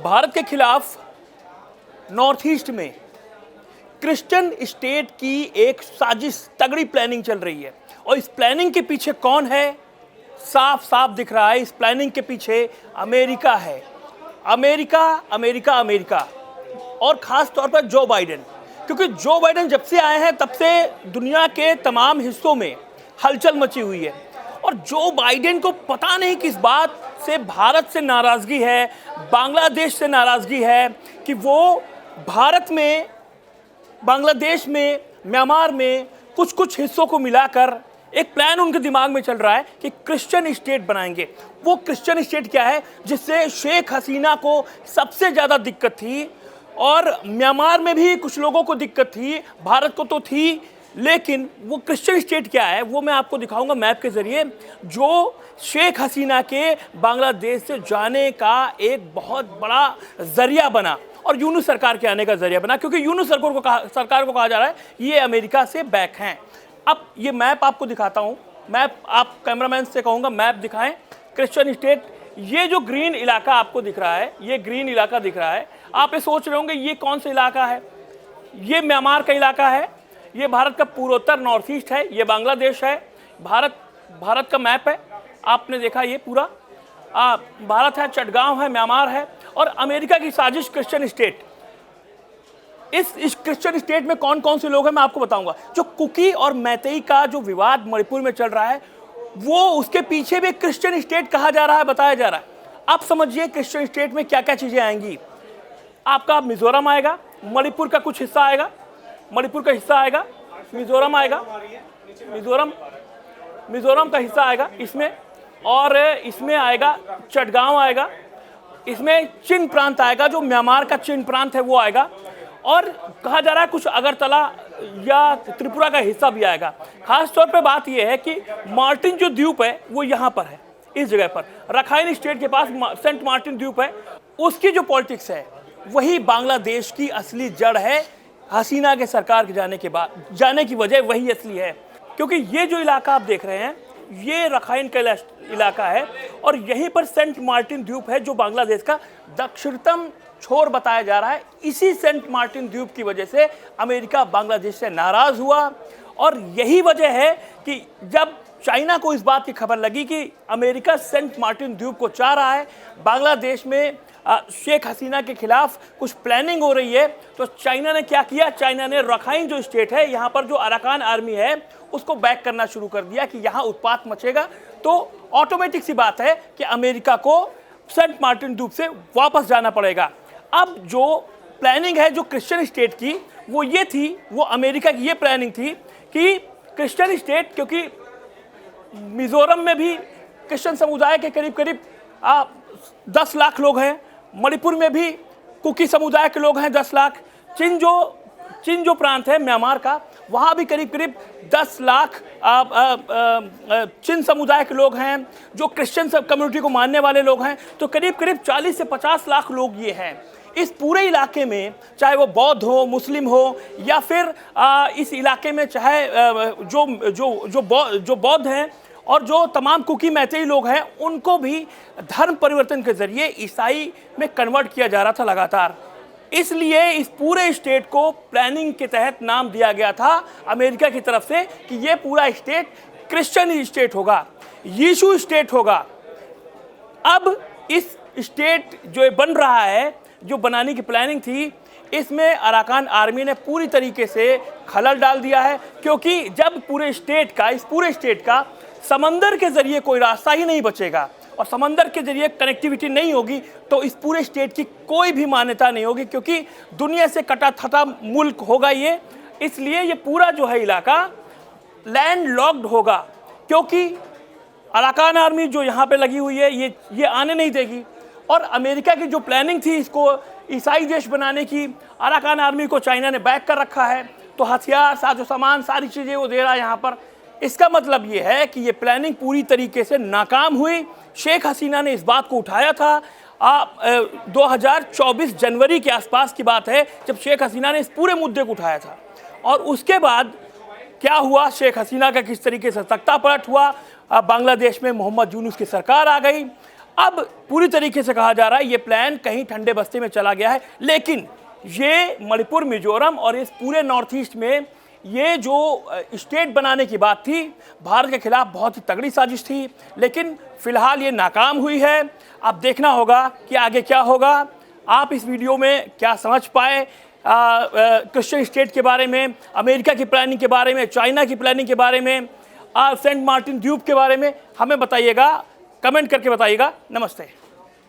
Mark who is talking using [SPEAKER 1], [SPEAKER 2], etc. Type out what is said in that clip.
[SPEAKER 1] भारत के खिलाफ north east में क्रिश्चियन स्टेट की एक साजिश, तगड़ी प्लानिंग चल रही है। और इस प्लानिंग के पीछे कौन है, साफ साफ दिख रहा है। इस प्लानिंग के पीछे अमेरिका है। अमेरिका अमेरिका अमेरिका और ख़ास तौर पर जो बाइडेन, क्योंकि जो बाइडेन जब से आए हैं तब से दुनिया के तमाम हिस्सों में हलचल मची हुई है। और जो बाइडेन को पता नहीं किस बात से भारत से नाराज़गी है, बांग्लादेश से नाराज़गी है कि वो भारत में, बांग्लादेश में, म्यांमार में कुछ हिस्सों को मिलाकर एक प्लान उनके दिमाग में चल रहा है कि क्रिश्चियन स्टेट बनाएंगे। वो क्रिश्चियन स्टेट क्या है जिससे शेख हसीना को सबसे ज़्यादा दिक्कत थी, और म्यांमार में भी कुछ लोगों को दिक्कत थी, भारत को तो थी, लेकिन वो क्रिश्चियन स्टेट क्या है वो मैं आपको दिखाऊंगा मैप के ज़रिए, जो शेख हसीना के बांग्लादेश से जाने का एक बहुत बड़ा ज़रिया बना और यूनूस सरकार के आने का ज़रिया बना, क्योंकि यूनूस सरकार को कहा जा रहा है ये अमेरिका से बैक हैं। अब ये मैप आपको दिखाता हूँ। मैप आप कैमरामैन से कहूँगा मैप दिखाएं। क्रिश्चियन स्टेट, ये जो ग्रीन इलाका आपको दिख रहा है, ये ग्रीन इलाका दिख रहा है। आप ये सोच रहे होंगे ये कौन सा इलाका है। ये म्यांमार का इलाका है, ये भारत का पूर्वोत्तर नॉर्थ ईस्ट है, ये बांग्लादेश है। भारत का मैप है, आपने देखा ये पूरा भारत है, चटगांव है, म्यांमार है। और अमेरिका की साजिश क्रिश्चियन स्टेट। इस क्रिश्चियन स्टेट में कौन कौन से लोग हैं मैं आपको बताऊंगा। जो कुकी और मैतेई का जो विवाद मणिपुर में चल रहा है, वो उसके पीछे भी क्रिश्चियन स्टेट कहा जा रहा है, बताया जा रहा है। आप समझिए क्रिश्चियन स्टेट में क्या क्या चीज़ें आएंगी। आपका मिजोरम आएगा, मणिपुर का कुछ हिस्सा आएगा, मणिपुर का हिस्सा आएगा, मिजोरम आएगा, मिजोरम का हिस्सा आएगा इसमें, और इसमें आएगा चटगांव आएगा, इसमें चिन प्रांत आएगा, जो म्यांमार का चिन प्रांत है वो आएगा, और कहा जा रहा है कुछ अगरतला या त्रिपुरा का हिस्सा भी आएगा। खास तौर पे बात यह है कि मार्टिन जो द्वीप है वो यहाँ पर है, इस जगह पर रखाइन स्टेट के पास सेंट मार्टिन द्वीप है। उसकी जो पॉलिटिक्स है वही बांग्लादेश की असली जड़ है। हसीना के सरकार के जाने की वजह वही असली है, क्योंकि ये जो इलाका आप देख रहे हैं ये रखाइन का इलाका है, और यहीं पर सेंट मार्टिन द्वीप है जो बांग्लादेश का दक्षिणतम छोर बताया जा रहा है। इसी सेंट मार्टिन द्वीप की वजह से अमेरिका बांग्लादेश से नाराज़ हुआ, और यही वजह है कि जब चाइना को इस बात की खबर लगी कि अमेरिका सेंट मार्टिन द्वीप को चाह रहा है, बांग्लादेश में शेख हसीना के खिलाफ कुछ प्लानिंग हो रही है, तो चाइना ने क्या किया, चाइना ने रखाइन जो स्टेट है, यहाँ पर जो अराकान आर्मी है उसको बैक करना शुरू कर दिया कि यहाँ उत्पात मचेगा। तो ऑटोमेटिक सी बात है कि अमेरिका को सेंट मार्टिन द्वीप से वापस जाना पड़ेगा। अब जो प्लानिंग है जो क्रिश्चियन स्टेट की, वो ये थी, वो अमेरिका की ये प्लानिंग थी कि क्रिश्चियन स्टेट, क्योंकि मिजोरम में भी क्रिश्चियन समुदाय के करीब 10 लाख लोग हैं, मणिपुर में भी कुकी समुदाय के लोग हैं 10 लाख, चिन जो प्रांत है म्यांमार का, वहाँ भी करीब 10 लाख चिन समुदाय के लोग हैं, जो क्रिश्चियन कम्युनिटी को मानने वाले लोग हैं। तो करीब 40 से 50 लाख लोग ये हैं। इस पूरे इलाके में चाहे वो बौद्ध हो, मुस्लिम हो, या फिर इस इलाके में चाहे जो बौद्ध हैं और जो तमाम कुकी मैतेई लोग हैं, उनको भी धर्म परिवर्तन के जरिए ईसाई में कन्वर्ट किया जा रहा था लगातार। इसलिए इस पूरे स्टेट को प्लानिंग के तहत नाम दिया गया था अमेरिका की तरफ से कि ये पूरा स्टेट क्रिश्चियन स्टेट होगा, यीशु स्टेट होगा। अब इस स्टेट जो बन रहा है, जो बनाने की प्लानिंग थी, इसमें अराकान आर्मी ने पूरी तरीके से खलल डाल दिया है, क्योंकि जब इस पूरे स्टेट का समंदर के जरिए कोई रास्ता ही नहीं बचेगा और समंदर के जरिए कनेक्टिविटी नहीं होगी, तो इस पूरे स्टेट की कोई भी मान्यता नहीं होगी, क्योंकि दुनिया से कटा थटा मुल्क होगा ये। इसलिए ये पूरा जो है इलाका लैंड लॉक्ड होगा, क्योंकि अराकान आर्मी जो यहाँ पे लगी हुई है ये आने नहीं देगी। और अमेरिका की जो प्लानिंग थी इसको ईसाई देश बनाने की, अराकान आर्मी को चाइना ने बैक कर रखा है, तो हथियार, साजो सामान, सारी चीज़ें वो दे रहा है यहाँ पर। इसका मतलब ये है कि ये प्लानिंग पूरी तरीके से नाकाम हुई। शेख हसीना ने इस बात को उठाया था 2024 जनवरी के आसपास की बात है जब शेख हसीना ने इस पूरे मुद्दे को उठाया था, और उसके बाद क्या हुआ, शेख हसीना का किस तरीके से तख्ता पलट हुआ, बांग्लादेश में मोहम्मद यूनुस की सरकार आ गई। अब पूरी तरीके से कहा जा रहा है ये प्लान कहीं ठंडे बस्ते में चला गया है, लेकिन ये मणिपुर, मिजोरम और इस पूरे नॉर्थ ईस्ट में ये जो स्टेट बनाने की बात थी, भारत के खिलाफ बहुत ही तगड़ी साजिश थी, लेकिन फिलहाल ये नाकाम हुई है। अब देखना होगा कि आगे क्या होगा। आप इस वीडियो में क्या समझ पाए क्रिश्चियन स्टेट के बारे में, अमेरिका की प्लानिंग के बारे में, चाइना की प्लानिंग के बारे में, सेंट मार्टिन द्वीप के बारे में, हमें बताइएगा, कमेंट करके बताइएगा। नमस्ते।